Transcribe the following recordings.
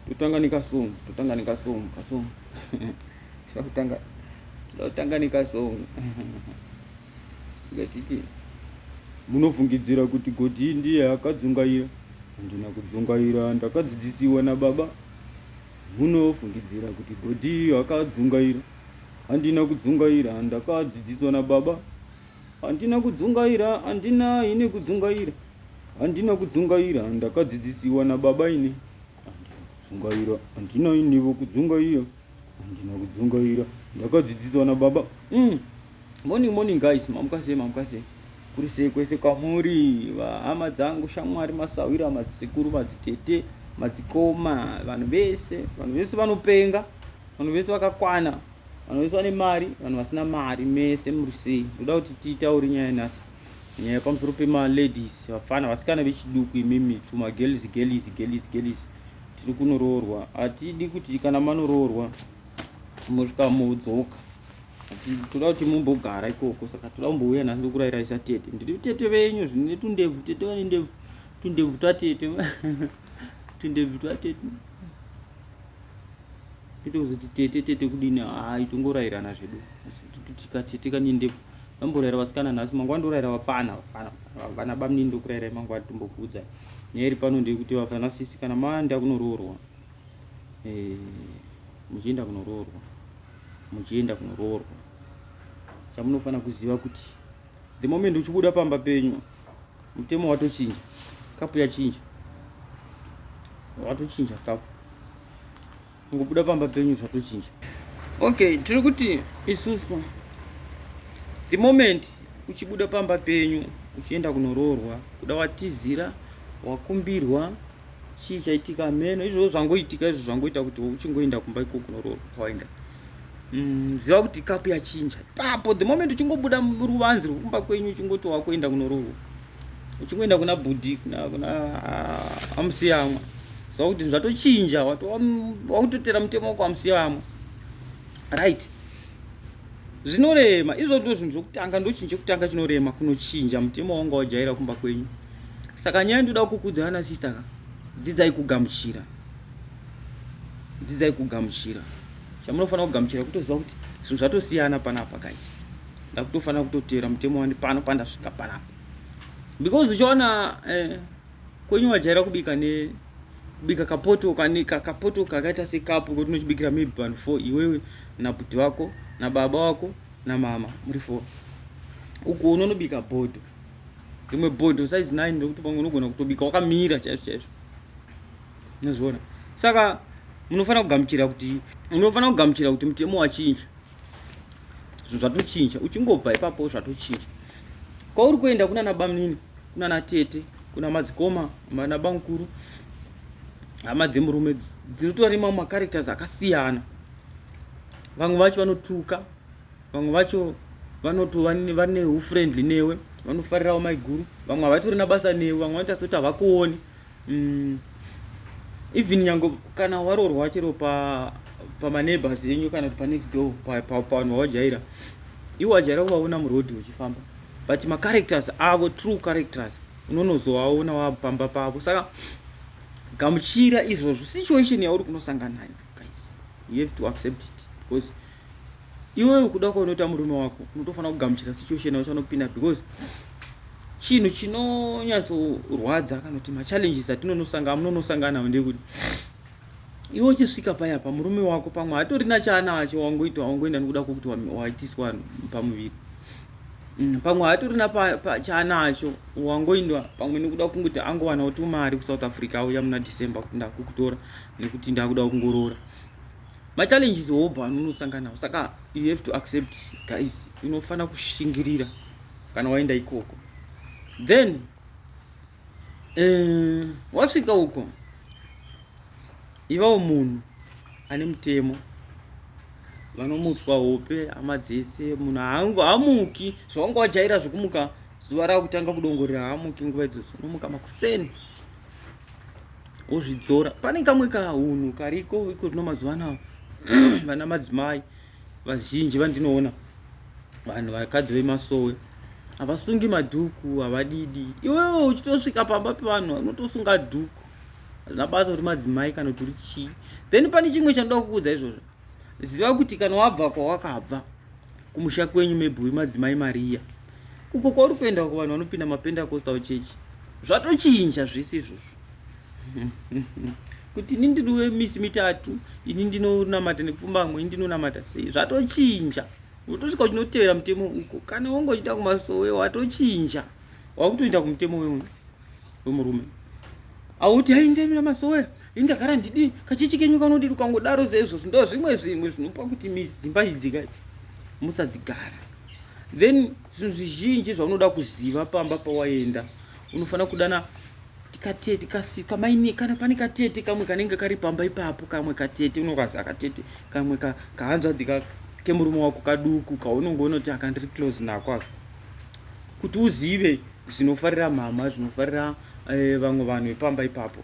Totanganika song kasong. Totanganika song. Ngatiti munofungidzira kuti godhi ndiye akadzungaira. Handina kudzungaira, ndakadzidzisiwa nababa. Munofungidzira kuti godhi akadzungaira. Handina kudzungaira, ndakadzidziswa nababa. Handina kudzungaira, handina ine kudzungaira. Handina kudzungaira, ndakadzidzisiwa nababa ine. Kudzungaira, handina inevo kudzungaira. Handina kudzungaira, ndakadzidziswa nababa. Morning guys, mamukase. Kurise kwese kwamuri, hama dzangu, shamwari, masawira, madzikuru, madzitete, madzikoma, vanhu vese vanopenga, vanhu vese vakakwana, vanhu vese vane mari, vanhu vasina mari, mese muri sei. Ndoda kuti titaure nyaya nhasi. Nyaya pamusoro pema-ladies, vafana vasikana vechiduku imimi, girls. Tiri kunoroorwa. Hatidi kuti kana manoroorwa mosvika modzoka. Toda kuti mumbogara ikoko, saka toda kumbouya nhasi ndokurayirayisa tete. Ndiri tete venyu zvine tundebvu, tete vane ndebvu. Tundebvu twatete. Tundebvu twatete. Ito kuzoti tete kudini, tongorayirana zvedu. Tikatete kane ndebvu. Vamborayira vasikana nhasi, mangwana ndorayira vafana. Vana bamini ndokurayirai mangwana tombokudza. Nyaya iri pano ndeyekuti vafana sisi kana maenda kunoroorwa. Muchienda kunoroorwa. Chamunofana kuziva kuti the moment uchibuda pamba penyu, mutemo watochinja. Kapu yachinja. Watochinja kapu. Ungobuda pamba penyu zvatochinja. Okay, tiri kuti isusu the moment uchibuda pamba penyu uchienda kunoroorwa, kuda watizira, wakumbirwa, chii chaitika meno, izvo zvangoitika, izvo zvangoita kuti uchingoenda kumba iko kunoroorwa kwaenda. Ziva kuti kapu yachinja. Papo the moment uchingobuda ruvanzi rwokumba kwenyu uchingoti wakuenda kunoroorwa. Uchingoenda kuna bhudhi, kuna amusiyamwa. Ziva kuti zvatochinja, wakutotera mutemo wako amusiyamwa. Right. Zvinorema, izvo ndo zvinhu zvokutanga, ndochinje kutanga chinorema kunochinja mutemo wanga wajaira kumba kwenyu. Saka nyaya ndoda kukudza ana sister, dzidzai kugamuchira. Chamunofana kugamuchira kutoziva kuti zvinhu zvatosiyana panapa guys. Ndakutofana kutotera mutemo wani pano pandasvika panapa. Because uchiona kwenyu wajaira kubika kapoto kakaita sekapu kuti unochibikira maybe vanhu 4, iwewe nabhudhi wako nababa wako namama muri 4. Uko unonobika bhodho. Rimwe bhodho size 9 ndokuti pamwe unogona kutobika wakamira chaizvo. Unozviona? Saka unofana kugamuchira kuti mutemo wachinja. Zvinhu zvatochinja. Uchingobva ipapo zvatochinja. Kwauri kuenda kuna nabamnini, kuna natete, kuna madzikoma, nabamukuru, hama dzemurume dzinotorima macharacters akasiyana. Vamwe vacho vanotuka, vamwe vacho vane ufriendly newe, vanofarirawo maiguru, vamwe havatori nabasa newe, vamwe vanotasoti havakuoni. Even nyango kana waroorwa chero pamaneighbors yenyu kana panext door pavanhu vawajaira, iwo wajaira kuvaona murodhi uchifamba, but macharacters avo, true characters, unonozovaona wapamba pavo. Saka gamuchira izvozvo, situation yauri kunosangana nayo guys, you have to accept it, because iwewe kuda kwaunoita murume wako unotofana kugamuchira situation yaunopinda, because chinhu chinonyatsorwadza kana kuti machallenges atinonosangana nawo ndekuti iwe uchisvika paya murume wako pamwe hatorina chaanacho wangoenda nokuda kwokuti waitiswa pamuviri. Pamwe hatorina chaanacho wangoindwa pamwe nekuda kungoti angovanawo tumari kuSouth Africa auya muna December kuti ndakukutora nekuti ndakuda kungoroora. Machallenges hobha anonosangana nawo. Saka you have to accept guys, unofana kushingirira kana waenda ikoko. Then wasvika uko, ivawo munhu ane mutemo, vanomutswa hope, hama dzese, munhu haamuki zvawanga wajaira zvokumuka zuva rakutanga kudongorera, haamuki nguva idzodzo, unomuka makuseni ozvidzora. Pane kamwe kahunhu kariko iko zvino mazuva anawa vana madzimai vazhinji vandinoona, vanhu vakadzi vemasowe, havasungi madhuku, havadidi. Iwewe uchitosvika pamba pevanhu unotosunga dhuku, hazvina basa kuti madzimai kana kuti uri chii. Then pane chimwe chandoda kukuudza izvozvo, ziva kuti kana wabva kwawakabva kumusha kwenyu mebhuyi madzimai Mariya, uko kwauri kuenda kuvanhu vanopinda maPentecostal church, zvatochinja zvese izvozvo. Kuti ini ndiri wemisi mitatu, ini ndinonamata nepfumbamwe, ini ndinonamata sei, zvatochinja. Utosvika uchinotevera mutemo uko. Kana wanga uchiita kumasowe watochinja, wakutoenda kumutemo wemurume. Auti hai ndemira masowe, indagara ndidi kachichi kenyu kanodii, ukangodaro seizvozvo ndo zvimwe zvinopa kuti dzimba idzi kai musadzigara. Then zvinhu zvizhinji zvaunoda kuziva pamba pawaenda, unofana kudana katete kamaini, kana pane katete kamwe kanenge kari pamba ipapo, kamwe katete unokazi akatete kamwe kahanzvadzika kemurume wako kaduku kaunongoona kuti akandiri close nako aka, kuti uzive zvinofarira mama, zvinofarira vamwe vanhu vepamba ipapo.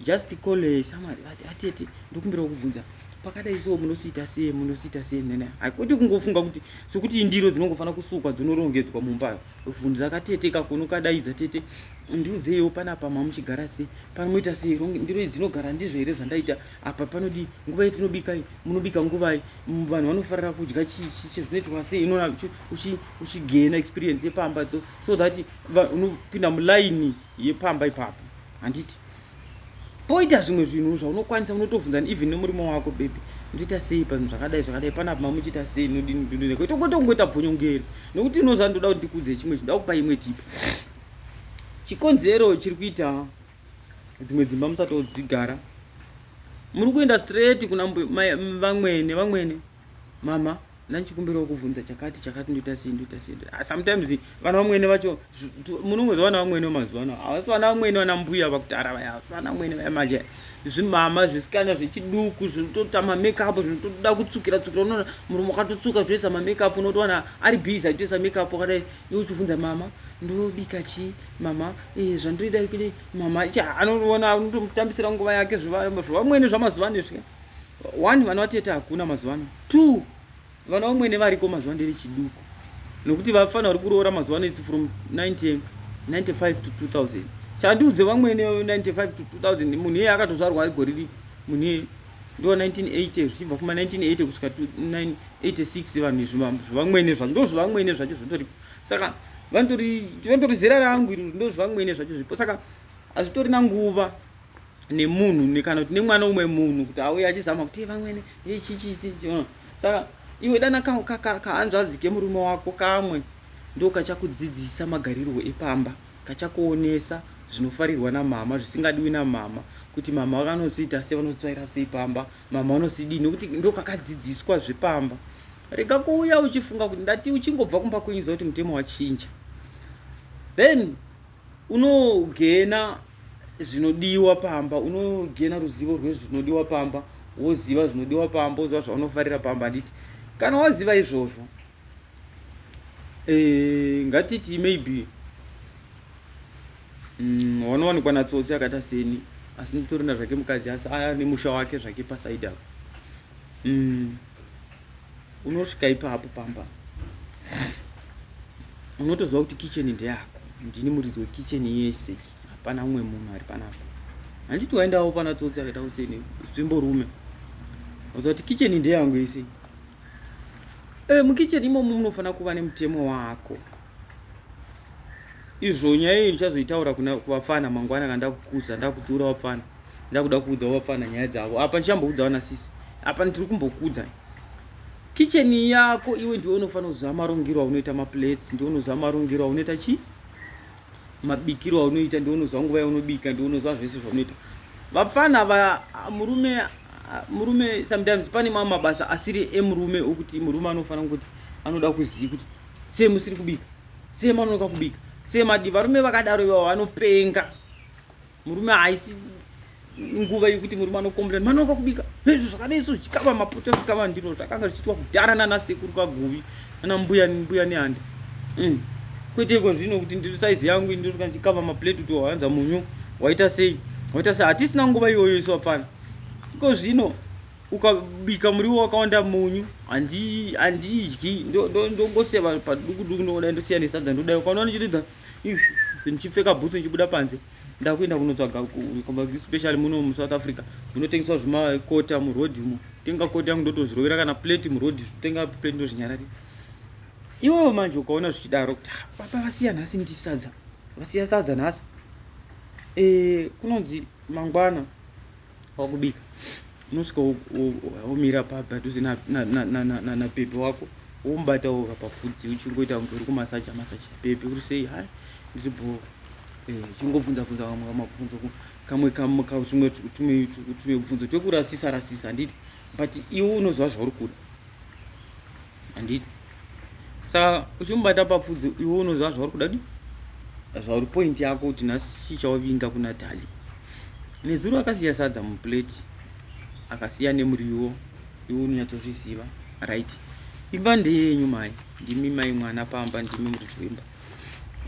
Just call somebody atete ndokumbira kukubvunza pakadai so munosiita sei nene, haikuti kungofunga kuti sokuti indiro dzinongofana kusukwa dzinorongedzwa mumba. Bvunza katete kakono kadaidza, tete ndiudzeiwo panapa mamuchigara sei, panoita sei, ndiro idzi dzinogara ndizvo here zvandaita apa, panodi nguva yetinobika munobika nguvai, vanhu vanofarira kudya chizvinoitwa sei, inoona uchigena experience yepamba so that unopinda mulaini yepamba ipapo. Handiti poita zvimwe zvinhu zvaunokwanisa, unotovhunzana even nemurume wako, baby ndoita sei panhu zvakadai panapa mamuchita sei, nodini togoita bvonyongeri, nokuti inoza ndoda kuti ndikudze chimwe chinhu, ndoda kupa imwe tipa. Chikonzero chiri kuita dzimwe dzimba musatodzigara, muri kuenda straight kuna vamwene mama nanchikumbirawo kuvhunza chakati ndoita sei. Sometimes vana vamwene vacho munongozovana vamwene vemazuva ano havasi vana vamwene vana mbuya vakutara vaya, vana vamwene vaya manje zvimama zvisikana zvechiduku zvinotota mamakeup, zvinotoda kutsukira, unoona murume wakatotsuka zvoisa mamakeup, unotowana ari busy achitoisa makeup akadai, iwe uchivhunza mama ndobika chi mama, zvandoida kudai mama, anoona unotomutambisira nguva yake zvavamwene zvamazuva ano svika. 1 vana vatete hakuna mazuva ano. 2 vana vamwene variko mazuva ndere chiduku, nokuti vafana vari kuroora mazuva ano it's from 1995 to 2000. Chandiudze vamwene 95 to 2000 munhu iye akatozvarwa ari goriri, munhu iye ndo 1980 zvichibva kuma 1980 kusvika 86 vanhu zvavamwene zvacho ndo zvavamwene zvacho zvitoripo. Saka vantori zera rangu iri ndo zvavamwene zvacho zvipo. Saka hazvitorina nguva nemunhu kana kuti nemwana umwe munhu kuti auye achizama kuti vamwene chichisi. Saka iwe dana kahanzvadzike murume wako kamwe ndo kachakudzidzisa magarirwo epamba, kachakuonesa zvinofarirwa namama, zvisingadiwi namama, kuti mama vakanoziita sei, vanotsvaira sei pamba, mama vanosidii, nokuti ndo kakadzidziswa zvepamba. Rega kuuya uchifunga kuti ndati uchingobva kumba kwenyu kuti mutemo wachinja, then unogena zvinodiwa pamba, unogena ruzivo rwezvinodiwa pamba, woziva zvinodiwa pamba, woziva zvaunofarira pamba. Handiti kana waziva izvozvo, ngatiti maybe wanowanikwa natsotsi akaita seni, asi nditorina zvake mukadzi, asi aya nemusha wake zvake pasaidi apo, unosvika ipapo pamba unotoziva kuti kicheni ndeyako, ndini muridzi wekicheni yese, hapana umwe munhu ari panapa. Handiti waendawo pana tsotsi akaita useni zvimborume, unoziva kuti kicheni ndeyangu yese. Mukicheni imomo munofana kuva nemutemo wako. Izvo nyaya iyi ndichazoitaura kuvafana mangwana kana ndakukuza, ndakudziura vafana, ndakuda kuudza vafana nyaya dzavo. Apa ndichamboudza vana sisi, apa ndiri kumbokudza. Kicheni yako iwe ndiwe unofana kuziva marongero aunoita maplates, ndiwe unoziva marongero aunoita mabikiro aunoita, ndiwe unoziva nguva yaunobika, ndiwe unoziva zvese zvaunoita. Vafana murume sometimes pane mamwe mabasa asiri emurume okuti murume anofana kuti anoda kuziva kuti sei musiri kubika, sei manonoka kubika, sei madi. Varume vakadaro ivavo vanopenga. Murume haisi nguva yekuti murume anokomplena manonoka kubika, izvo zvakadai so zvichikava mapoto zvikava ndiro zvakanga zvichiitwa kudhara nanasekuru kaguvi nana mbuya nehande. Kwete iko zvino kuti ndiri saizi yangu ndosvika ndichikava maplate kuti wawanza munyu waita sei. Hatisina nguva iyoyo isu vapfana. Iko zvino ukabika muriwo wakawanda munyu handidyi, ndongoseva paduku ndoda ndosiya nesadza ndodayo. Ukaona ndichiridza ndichipfeka bhutsu ndichibuda panze, ndakuenda kunotsvaga especially muno muSouth Africa munotengeswa zvimakota murodhi umo. Tenga kota yangu ndotozvirovera kana plate murodhi, tenga plate ndozvinyararira. Iwewe manje ukaona zvichidaro kuti baba vasiya nhasi ndisadza, vasiya sadza nhasi, kunonzi mangwana wakubika unosvika womira padhuze na pepe wako wombata woga papfudzi uchingoita kunge uri kumasaja pepe uri sei, hai ndiri bho, chingobvunza vamwe mabvunzo kamwe tumwe bvunzo twekurasisa handiti, but iwe unoziva zvauri kuda handiti. Saka uchimbata papfudzi iwe unoziva zvauri kuda zvauri point yako kuti nhasi chichawavinga kuna Tali. Nezuro akasiya sadza muplate akasiya nemuriwo, iwe unonyatsozviziva, right? Imba ndeyenyu mai, ndimi mai mwana pamba, ndimi muriti wemba.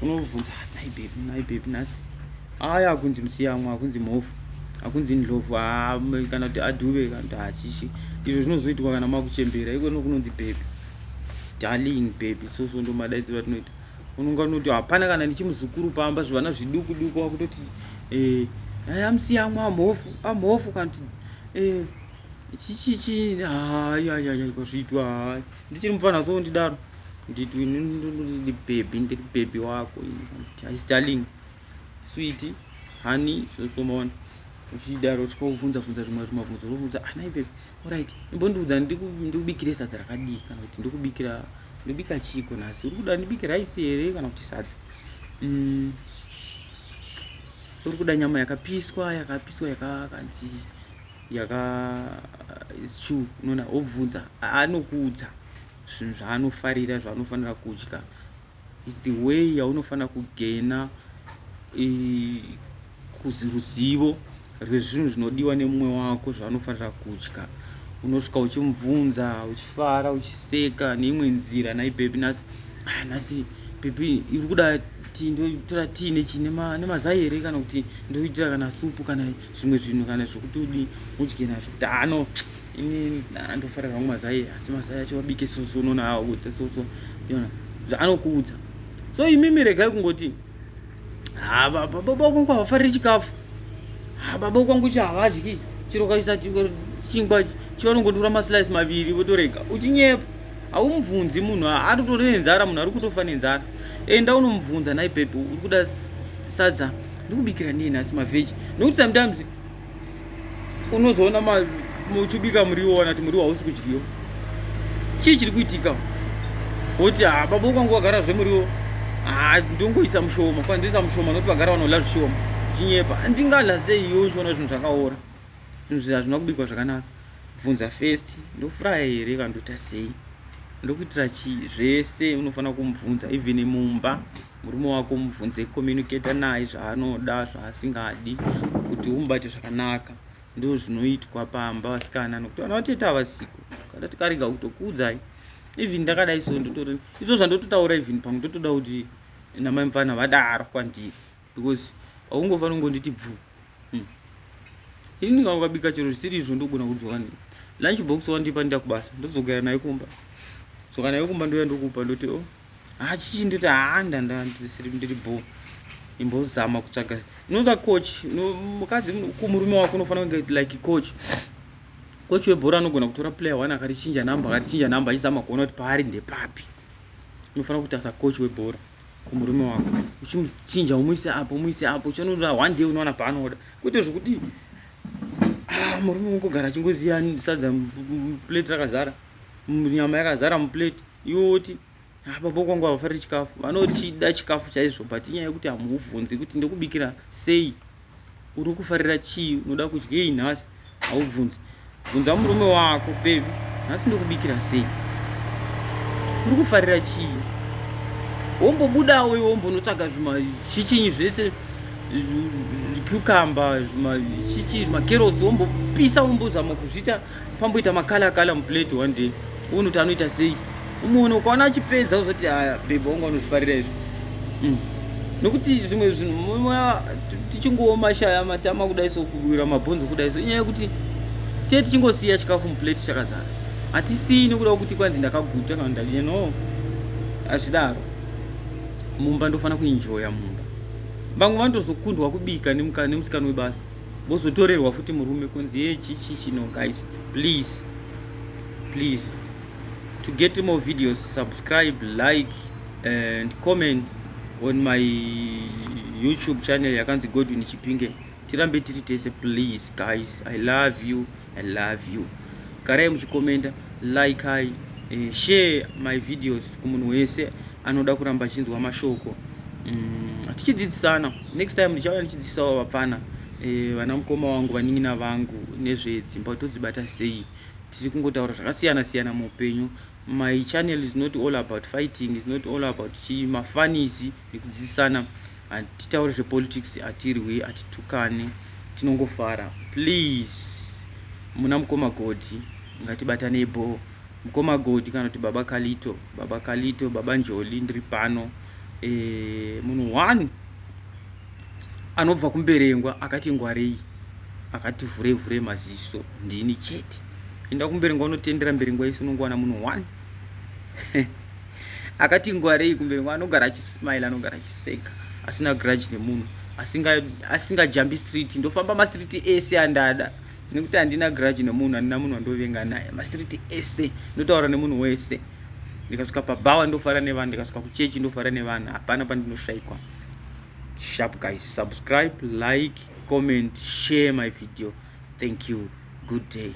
Unobvunza nai baby nhasi aya akunzi musiyamwa, akunzi mhofu, akunzi ndlovu, kana kuti adhuve, kana kuti hachishi. Izvo zvinozoitwa kana makuchembera, iko nokunonzi baby, darling baby, so ndo madaidziro atinoita. Unonga unoti hapana kana ndichimuzukuru pamba zvivana zviduku wakutoti amusiyamwa, amhofu, kana kuti chichichi kozviitwa ndichiri mufana so ndidaro nditi ndiri baby wako, haisi darling, sweet, honey, somaona uchidaro tikobvunza zvimwe zvimabvunzo robvunza nai baby, alright, imbondiudza ndikubikire sadza rakadii, kana kuti ndikubika chiko nhasi, uri kuda ndibike raisi here kana kuti sadza, uri kuda nyama yakapiswa yakanzi stew, unoona, wobvunza, anokuudza zvinhu zvaanofarira, zvaanofanira kudya, is the way yaunofanira kugena ruzivo rwezvinhu zvinodiwa nemumwe wako zvaanofanira kudya. Unosvika uchimubvunza, uchifara, uchiseka neimwe nzira, nai baby nhasi baby iri kuda tora tii nemazai here, kana kuti ndoitira kana supu kana zvimwe zvinhu kana zvokuti udye nazvo, kuti ini ndofarira hangu mazai, asi mazai acho wabike soso, unoona hawakuita soso, ndiona zvaanokuudza. So imimi regai kungoti baba kwangu havafariri chikafu, baba kwangu havadyi, chiro kaisa chingwa chivanongotora maslice maviri votorega, uchinyepa. Haumubvunzi munhu, atotori nenzara, munhu ari kutofa nenzara. Enda unomubvunza, nai baby uri kuda sadza, ndikubikira nei nhasi mavheji, nokuti sometimes unozoona uchibika muriwo wana kuti muriwo hausi kudyiwa, chii chiri kuitika, woti baba kwangu wagara zvemuriwo, ndongoisa mushoma, kwandiisa mushoma nokuti vagara vanola zvishoma, chinyepa, ndingadla sei iwe uchiona zvinhu zvakaora, zvinhu hazvina kubikwa zvakanaka. Bvunza first, ndofuraya here kana ndoita sei, ndokuitira chii, zvese unofanira kumubvunza. Even mumba murume wako mubvunze, communicate naye zvaanoda, zvaasingadi, kuti umubate zvakanaka. Ndo zvinoitwa pamba vasikana, nokuti vana vatete havasiko, kana tikarega kutokuudzai. Even ndakadai so ndotori izvo zvandototaura, even pamwe ndotoda kuti namai mufana vadaro kwandiri, because haungofanira kungonditi bvu. Ini ndikangabika chero zvisiri izvo ndogona kudzoka lunch box wandipa ndakubasa, ndodzokera nayo kumba. Dzoka nayo kumba ndoya ndokupa, ndoti chichi, ndoti ndiri bho, imbozama kutsvaga. Unoza coach, mukadzi kumurume wako unofanira kunge like coach webhora, anogona kutora player 1 akarichinja namba, achizama kuona kuti paari ndepapi. Unofanira kuti asa coach webhora kumurume wako, uchimuchinja, umuise apo, uchinoda one day unowana paanoda, kwete zvokuti murume ungogara achingoziya sadza plate rakazara, nyama yakazara muplate, iwe woti baba kwangu havafariri chikafu. Vanoti chida chikafu chaizvo, but inyaya yekuti hamubvunzi kuti ndokubikira sei, uri kufarira chii, unoda kudyei nhasi, haubvunzi. Bvunza murume wako, baby nhasi ndokubikira sei, uri kufarira chii. Wombobudawo iwe wombonotsvaga zvimachichinyi zvese, cucumber, zvimakerotsi, wombopisa, wombozama kuzviita pamboita makala muplate one day, unoti anoita sei. Umono ukaona achipedza uzoti baby wangu anozvifarira izvi. Nokuti zvimwe zvinhu tichingowo mashaya matama kudai so, kuwira mabhonzo kudai so, inyaya yekuti tete tichingosiya chikafu muplate chakazara, hatisii nokuda kuti kwanzi ndakaguta kana ndadii, no, hazvidaro. Mumba ndofanira kuenjoya mumba. vamwe vandozokundwa kubika nemusikana webasa, vozotorerwa futi murume kunzi ye chichi. No guys, please to get more videos, subscribe, like and comment on my YouTube channel yakanzi Godwin Chipinge. Tirambe tiri tese, please guys, I love you. Garai muchikomenda, like, share my videos kumunhu wese anoda kuramba achinzwa mashoko. Tichidzidzisana. Next time ndichauya ndichidzidzisawo vapfana, vana mukoma wangu, vanin'ina vangu, nezvedzimba todzibata sei. Tiri kungotaura zvakasiyana siyana muupenyu. My channel is not all about fighting, is not all about mafanisi nekudzidzisana. Hatitauri zvepolitics, hatirwi, hatitukane, tinongofara. Please, muna mukoma Godi, ngatibatanei bo. Mukoma Godi kana kuti baba Kalito, baba Njoli, ndiri pano. Munhu one anobva kumberengwa akati ngwarei, akati vhurei maziso, ndini chete. Enda kumberengwa unotendera mberengwa isi, unongowana munhu one akati ngwarei kumberengwa, anogara achismile, anogara achiseka, asina grudge nemunhu, asinga jambi street. Ndofamba mastreet ese andada, nekuti handina grudge nemunhu, handina munhu andovenga naye. Mastreet ese ndotaura nemunhu wese. Ndikasvika pabhawa ndofara nevanhu, ndikasvika kuchechi ndofara nevanhu, hapana pandinoshaikwa. Sharp guys, subscribe, like, comment, share my video. Thank you. Good day.